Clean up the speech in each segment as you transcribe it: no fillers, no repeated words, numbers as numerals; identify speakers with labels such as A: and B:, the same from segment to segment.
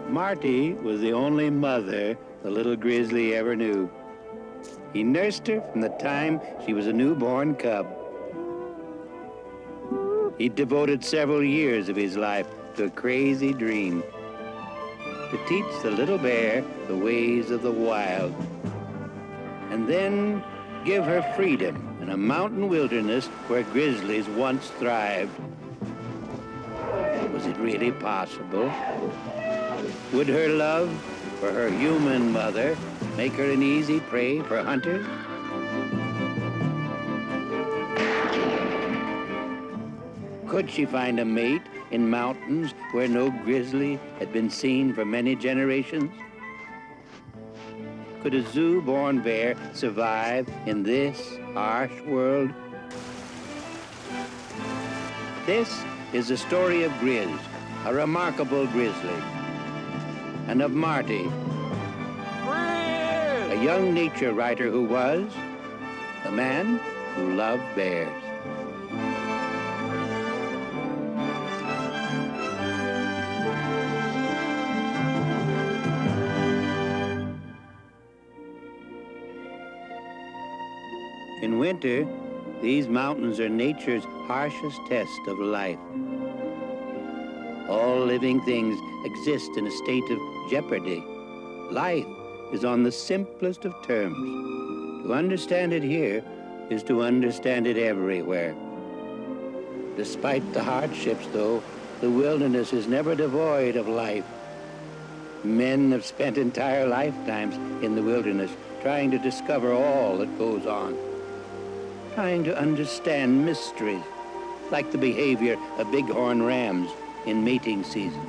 A: Marty was the only mother the little grizzly ever knew. He nursed her from the time she was a newborn cub. He devoted several years of his life to a crazy dream, to teach the little bear the ways of the wild, and then give her freedom in a mountain wilderness where grizzlies once thrived. Was it really possible? Would her love for her human mother make her an easy prey for hunters? Could she find a mate in mountains where no grizzly had been seen for many generations? Could a zoo-born bear survive in this harsh world? This is the story of Griz, a remarkable grizzly, and of Marty, a young nature writer who was the man who loved bears. In winter, these mountains are nature's harshest test of life. All living things exist in a state of jeopardy. Life is on the simplest of terms. To understand it here is to understand it everywhere. Despite the hardships, though, the wilderness is never devoid of life. Men have spent entire lifetimes in the wilderness trying to discover all that goes on, trying to understand mysteries, like the behavior of bighorn rams in mating season.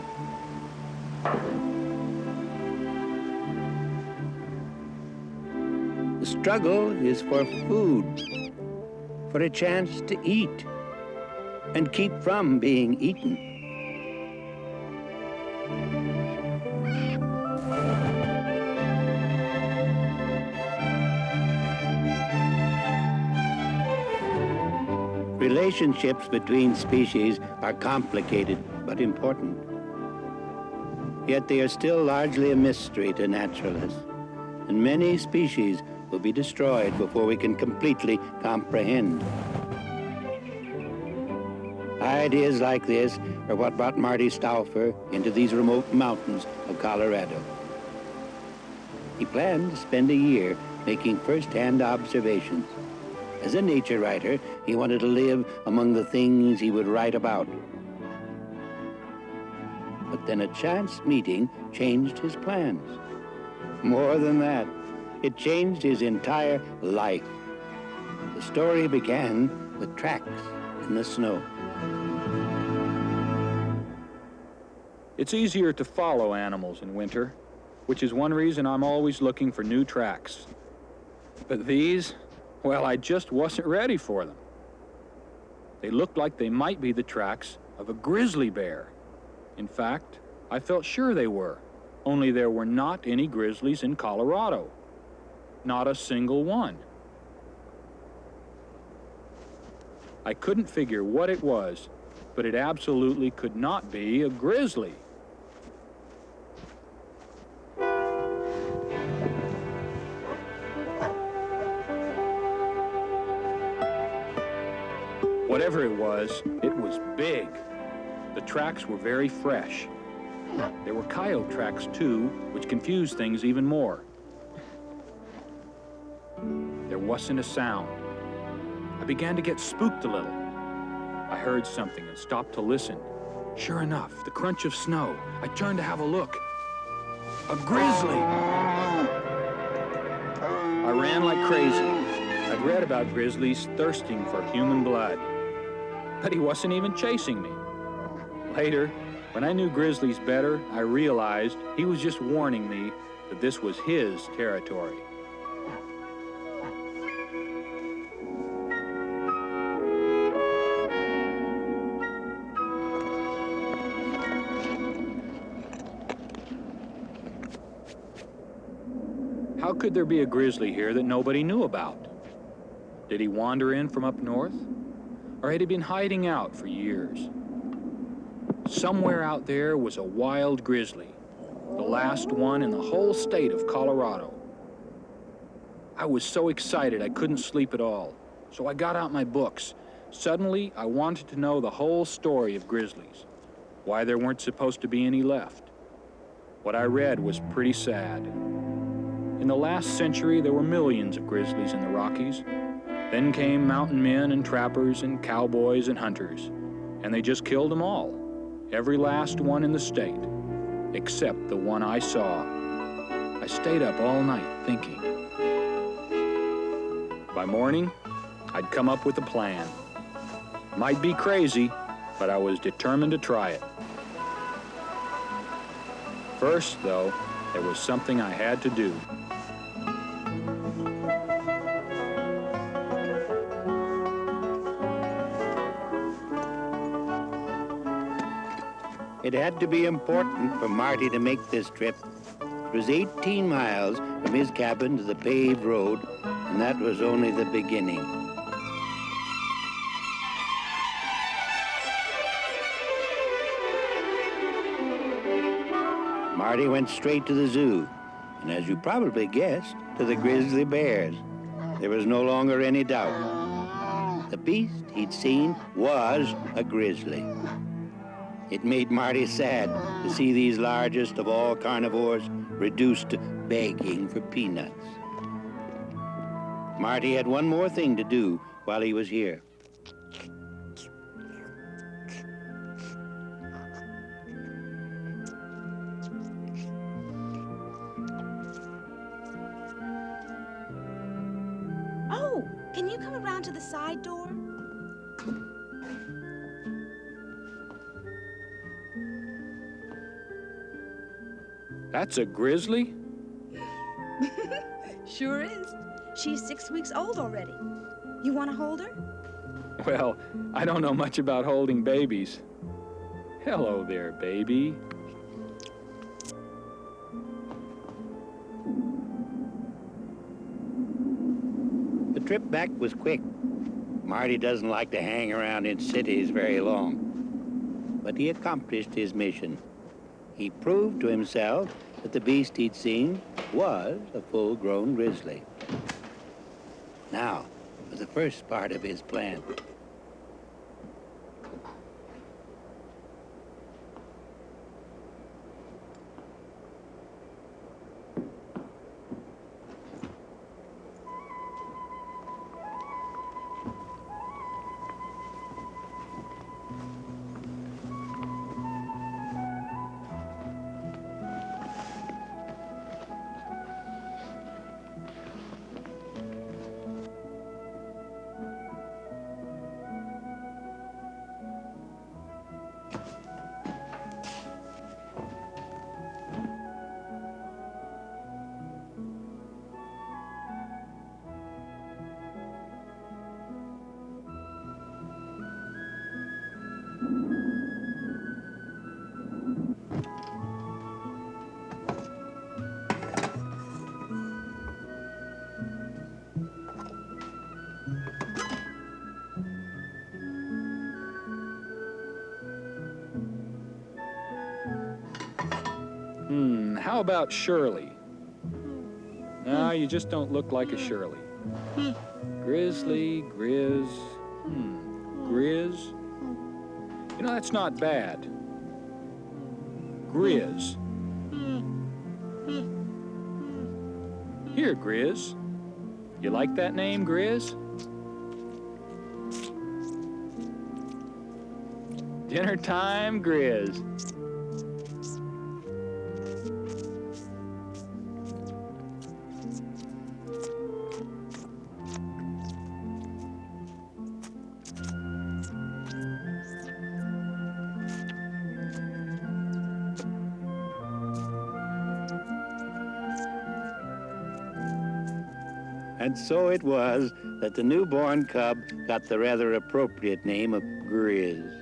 A: The struggle is for food, for a chance to eat, and keep from being eaten. Relationships between species are complicated but important. Yet they are still largely a mystery to naturalists, and many species will be destroyed before we can completely comprehend. Ideas like this are what brought Marty Stouffer into these remote mountains of Colorado. He planned to spend a year making first-hand observations. As a nature writer, he wanted to live among the things he would write about. But then a chance meeting changed his plans. More than that, it changed his entire life. The story began with tracks in the snow.
B: It's easier to follow animals in winter, which is one reason I'm always looking for new tracks. But these, well, I just wasn't ready for them. They looked like they might be the tracks of a grizzly bear. In fact, I felt sure they were, only there were not any grizzlies in Colorado. Not a single one. I couldn't figure what it was, but it absolutely could not be a grizzly. whatever it was big. The tracks were very fresh. There were coyote tracks too, which confused things even more. There wasn't a sound. I began to get spooked a little. I heard something and stopped to listen. Sure enough, the crunch of snow. I turned to have a look. A grizzly! I ran like crazy. I'd read about grizzlies thirsting for human blood. But he wasn't even chasing me. Later, when I knew grizzlies better, I realized he was just warning me that this was his territory. How could there be a grizzly here that nobody knew about? Did he wander in from up north? Or had he been hiding out for years? Somewhere out there was a wild grizzly, the last one in the whole state of Colorado. I was so excited I couldn't sleep at all, so I got out my books. Suddenly, I wanted to know the whole story of grizzlies, why there weren't supposed to be any left. What I read was pretty sad. In the last century, there were millions of grizzlies in the Rockies. Then came mountain men and trappers and cowboys and hunters, and they just killed them all. Every last one in the state, except the one I saw. I stayed up all night thinking. By morning, I'd come up with a plan. Might be crazy, but I was determined to try it. First, though, there was something I had to do.
A: It had to be important for Marty to make this trip. It was 18 miles from his cabin to the paved road, and that was only the beginning. Marty went straight to the zoo, and as you probably guessed, to the Grizzly Bears. There was no longer any doubt. The beast he'd seen was a grizzly. It made Marty sad to see these largest of all carnivores reduced to begging for peanuts. Marty had one more thing to do while he was here.
C: Oh, can you come around to the side door?
B: That's a grizzly?
C: Sure is. She's 6 weeks old already. You want to hold her?
B: Well, I don't know much about holding babies. Hello there, baby.
A: The trip back was quick. Marty doesn't like to hang around in cities very long. But he accomplished his mission. He proved to himself that the beast he'd seen was a full-grown grizzly. Now, for the first part of his plan.
B: How about Shirley? No, you just don't look like a Shirley. Grizzly, Griz. Griz. You know, that's not bad. Griz. Here, Griz. You like that name, Griz? Dinner time, Griz.
A: And so it was that the newborn cub got the rather appropriate name of Griz.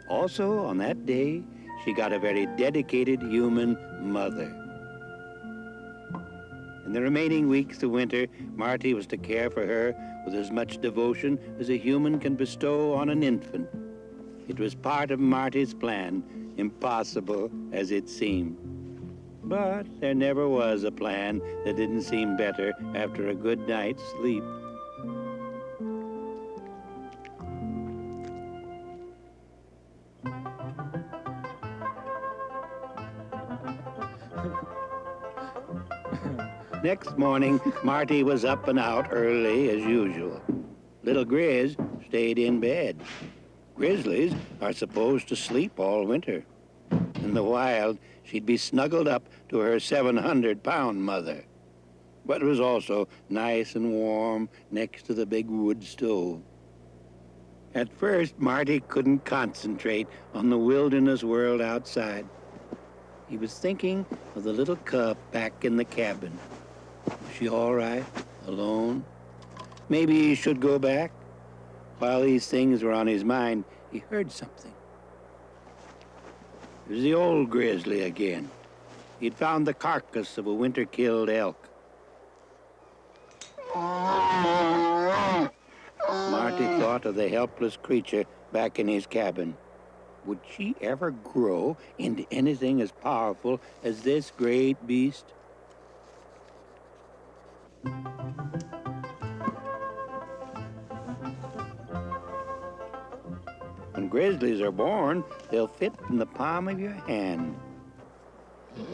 A: Also, on that day, she got a very dedicated human mother. In the remaining weeks of winter, Marty was to care for her with as much devotion as a human can bestow on an infant. It was part of Marty's plan, impossible as it seemed. But there never was a plan that didn't seem better after a good night's sleep. Next morning, Marty was up and out early as usual. Little Griz stayed in bed. Grizzlies are supposed to sleep all winter. In the wild, she'd be snuggled up to her 700-pound mother. But it was also nice and warm next to the big wood stove. At first, Marty couldn't concentrate on the wilderness world outside. He was thinking of the little cub back in the cabin. Was she all right, alone? Maybe he should go back. While these things were on his mind, he heard something. It was the old grizzly again. He'd found the carcass of a winter-killed elk. Marty thought of the helpless creature back in his cabin. Would she ever grow into anything as powerful as this great beast? When grizzlies are born, they'll fit in the palm of your hand.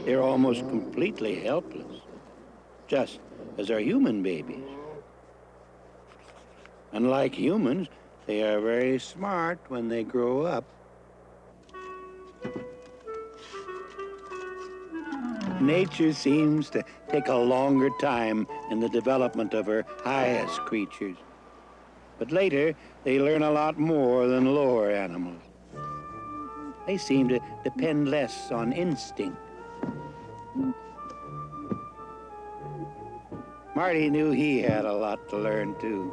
A: They're almost completely helpless, just as are human babies. Unlike humans, they are very smart when they grow up. Nature seems to take a longer time in the development of her highest creatures. But later, they learn a lot more than lower animals. They seem to depend less on instinct. Marty knew he had a lot to learn, too.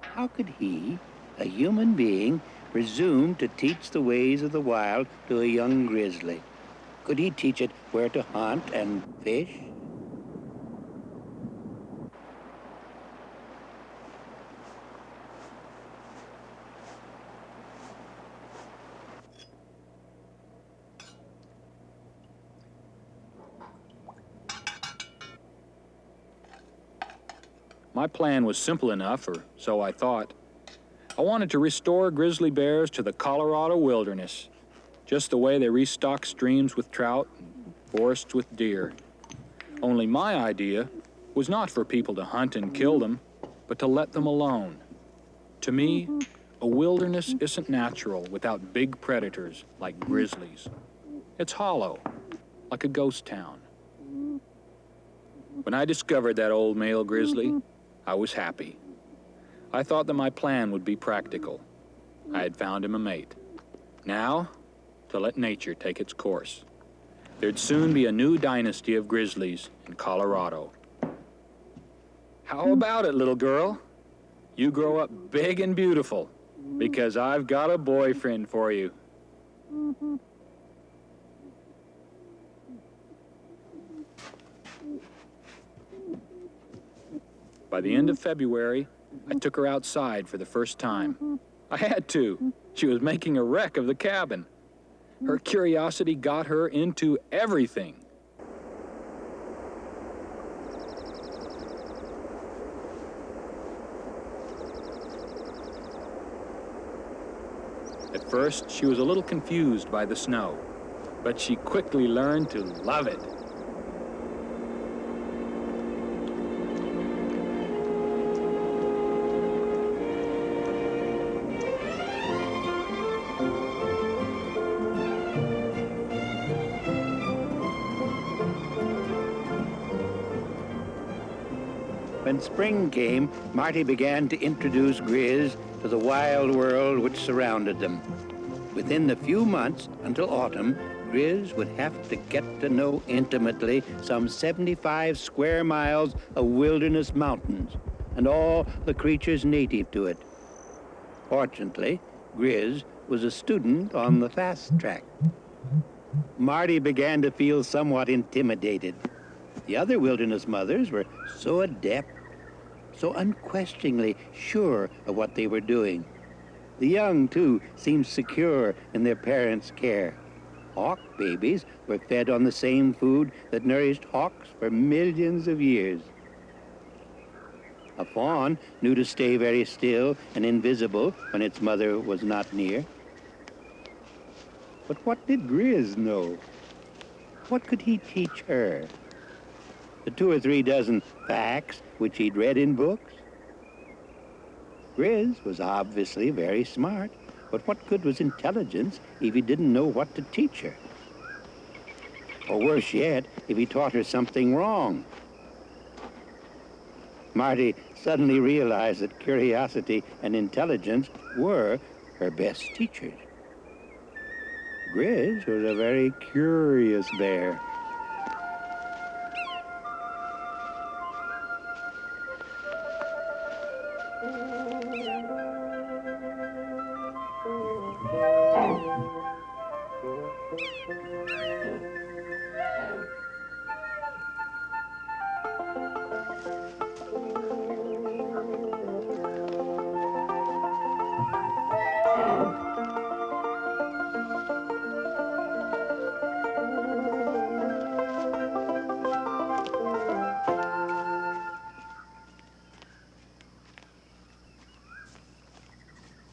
A: How could he, a human being, presume to teach the ways of the wild to a young grizzly? Could he teach it where to hunt and fish?
B: My plan was simple enough, or so I thought. I wanted to restore grizzly bears to the Colorado wilderness, just the way they restock streams with trout and forests with deer. Only my idea was not for people to hunt and kill them, but to let them alone. To me, a wilderness isn't natural without big predators like grizzlies. It's hollow, like a ghost town. When I discovered that old male grizzly, I was happy. I thought that my plan would be practical. I had found him a mate. Now, to let nature take its course. There'd soon be a new dynasty of grizzlies in Colorado. How about it, little girl? You grow up big and beautiful, because I've got a boyfriend for you. By the end of February, I took her outside for the first time. I had to. She was making a wreck of the cabin. Her curiosity got her into everything. first, she was a little confused by the snow, but she quickly learned to love it.
A: When spring came, Marty began to introduce Griz to the wild world which surrounded them. Within the few months until autumn, Griz would have to get to know intimately some 75 square miles of wilderness mountains and all the creatures native to it. Fortunately, Griz was a student on the fast track. Marty began to feel somewhat intimidated. The other wilderness mothers were so adept, so unquestioningly sure of what they were doing. The young, too, seemed secure in their parents' care. Hawk babies were fed on the same food that nourished hawks for millions of years. A fawn knew to stay very still and invisible when its mother was not near. But what did Griz know? What could he teach her? The 2 or 3 dozen facts which he'd read in books? Griz was obviously very smart, but what good was intelligence if he didn't know what to teach her? Or worse yet, if he taught her something wrong. Marty suddenly realized that curiosity and intelligence were her best teachers. Griz was a very curious bear.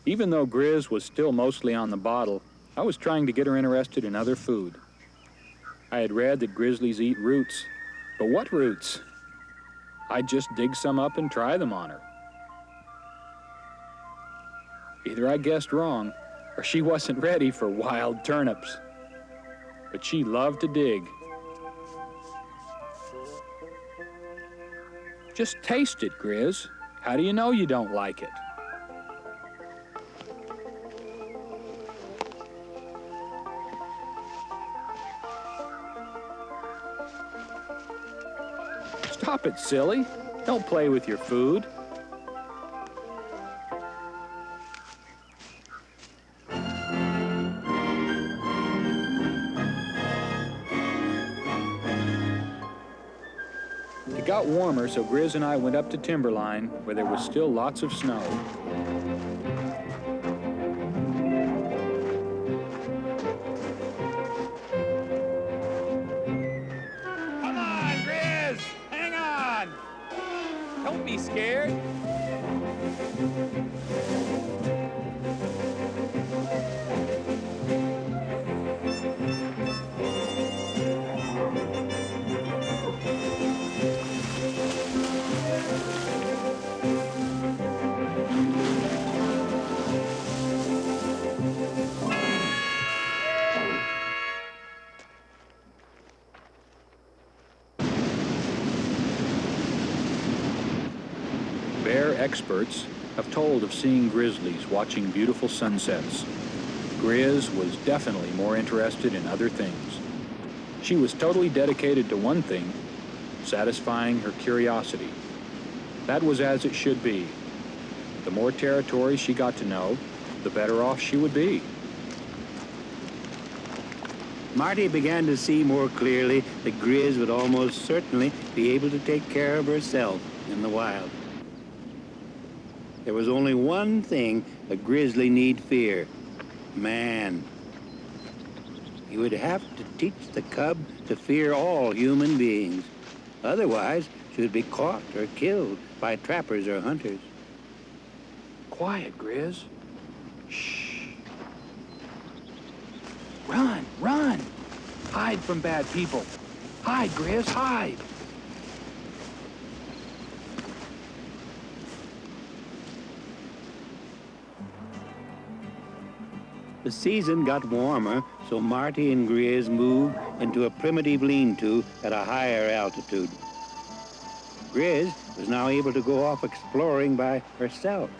B: Even though Griz was still mostly on the bottle, I was trying to get her interested in other food. I had read that grizzlies eat roots, but what roots? I'd just dig some up and try them on her. Either I guessed wrong, or she wasn't ready for wild turnips. But she loved to dig. Just taste it, Griz. How do you know you don't like it? Stop it, silly. Don't play with your food. It got warmer, so Griz and I went up to Timberline, where there was still lots of snow. Come on, Griz! Hang on! Don't be scared. Bear experts have told of seeing grizzlies watching beautiful sunsets. Griz was definitely more interested in other things. She was totally dedicated to one thing, satisfying her curiosity. That was as it should be. The more territory she got to know, the better off she would be.
A: Marty began to see more clearly that Griz would almost certainly be able to take care of herself in the wild. There was only one thing a grizzly need fear: man. He would have to teach the cub to fear all human beings. Otherwise, she would be caught or killed by trappers or hunters.
B: Quiet, Griz. Shh. Run, run! Hide from bad people. Hide, Griz, hide!
A: The season got warmer, so Marty and Griz moved into a primitive lean-to at a higher altitude. Griz was now able to go off exploring by herself.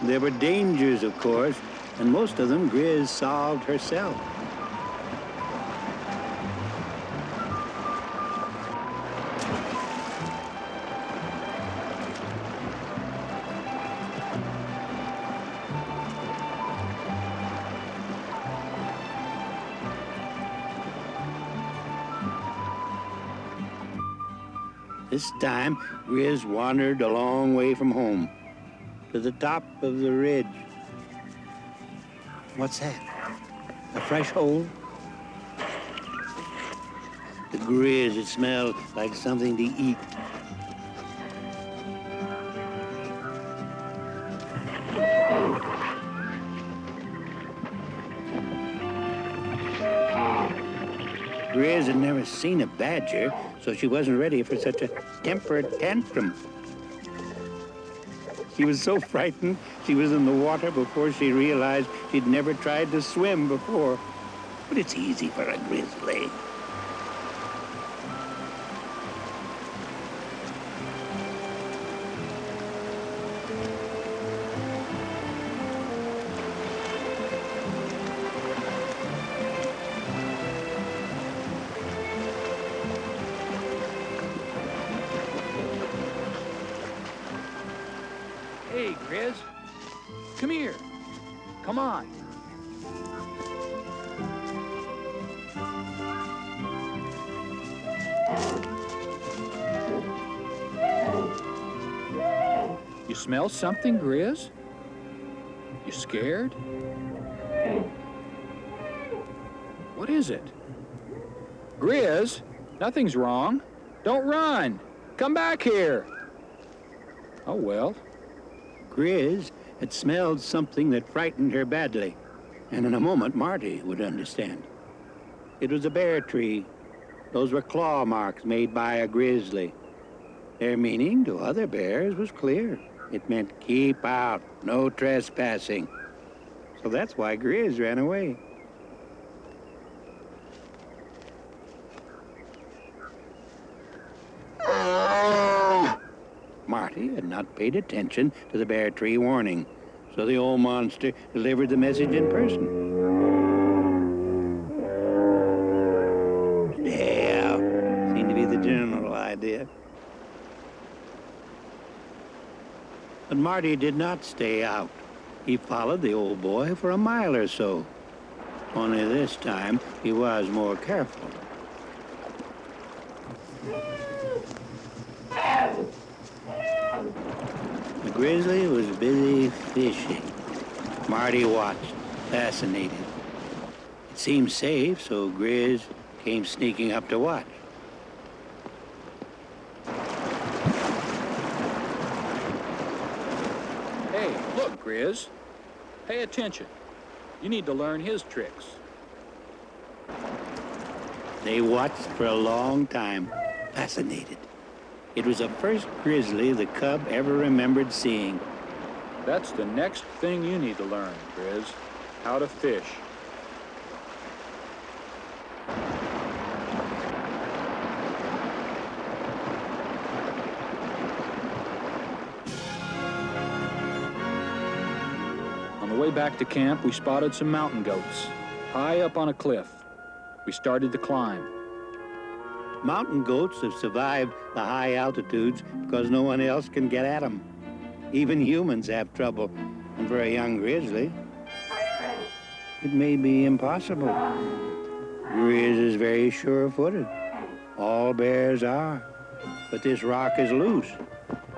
A: There were dangers, of course, and most of them Griz solved herself. This time, Griz wandered a long way from home, to the top of the ridge. What's that? A fresh hole? The Griz, it smelled like something to eat. Griz had never seen a badger, so she wasn't ready for such a temper tantrum. She was so frightened, she was in the water before she realized she'd never tried to swim before. But it's easy for a grizzly.
B: Hey, Griz. Come here. Come on. You smell something, Griz? You scared? What is it? Griz, nothing's wrong. Don't run. Come back here. Oh, well.
A: Griz had smelled something that frightened her badly, and in a moment Marty would understand. It was a bear tree. Those were claw marks made by a grizzly. Their meaning to other bears was clear. It meant keep out, no trespassing. So that's why Griz ran away. Marty had not paid attention to the bear tree warning, so the old monster delivered the message in person. Stay out seemed to be the general idea. But Marty did not stay out. He followed the old boy for a mile or so. Only this time, he was more careful. The grizzly was busy fishing. Marty watched, fascinated. It seemed safe, so Griz came sneaking up to watch.
B: Hey, look, Griz. Pay attention. You need to learn his tricks.
A: They watched for a long time, fascinated. It was the first grizzly the cub ever remembered seeing.
B: That's the next thing you need to learn, Griz. How to fish. On the way back to camp, we spotted some mountain goats, high up on a cliff. We started to climb.
A: Mountain goats have survived the high altitudes because no one else can get at them. Even humans have trouble, and for a young grizzly, it may be impossible. Griz is very sure-footed. All bears are. But this rock is loose.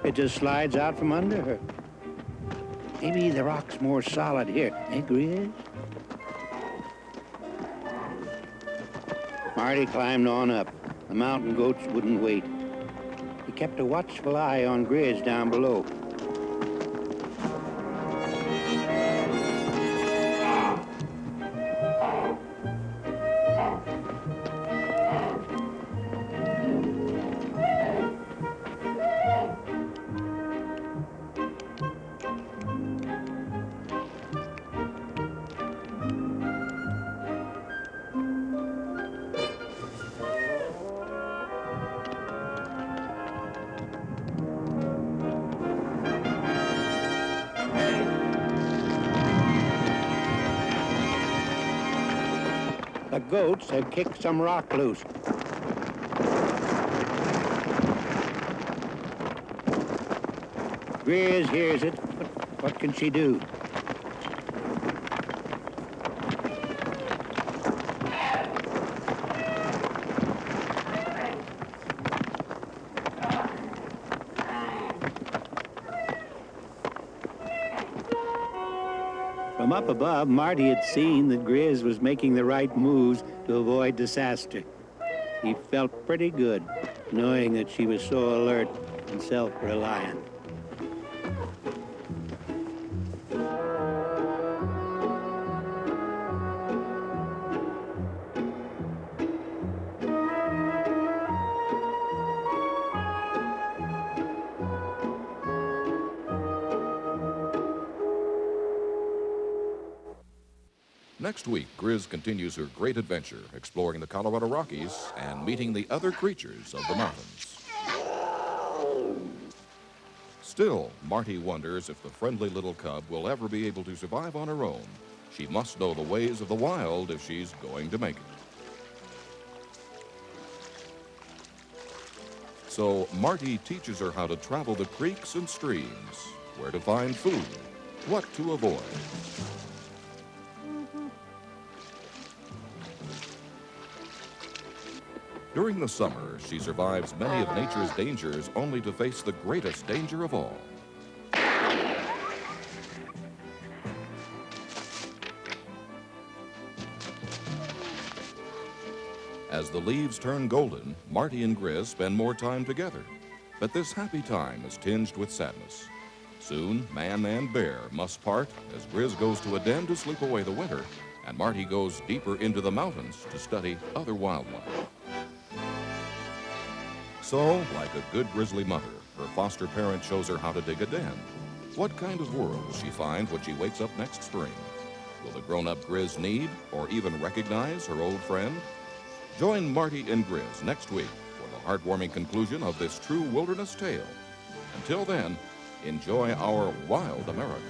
A: It just slides out from under her. Maybe the rock's more solid here, eh, Griz? Marty climbed on up. The mountain goats wouldn't wait. He kept a watchful eye on Griz down below. The goats have kicked some rock loose. Griz hears it, but what can she do? From up above, Marty had seen that Griz was making the right moves to avoid disaster. He felt pretty good, knowing that she was so alert and self-reliant.
D: Next week, Griz continues her great adventure, exploring the Colorado Rockies and meeting the other creatures of the mountains. Still, Marty wonders if the friendly little cub will ever be able to survive on her own. She must know the ways of the wild if she's going to make it. So Marty teaches her how to travel the creeks and streams, where to find food, what to avoid. During the summer, she survives many of nature's dangers only to face the greatest danger of all. As the leaves turn golden, Marty and Griz spend more time together. But this happy time is tinged with sadness. Soon, man and bear must part as Griz goes to a den to sleep away the winter, and Marty goes deeper into the mountains to study other wildlife. So, like a good grizzly mother, her foster parent shows her how to dig a den. What kind of world will she find when she wakes up next spring? Will the grown-up Griz need or even recognize her old friend? Join Marty and Griz next week for the heartwarming conclusion of this true wilderness tale. Until then, enjoy our wild America.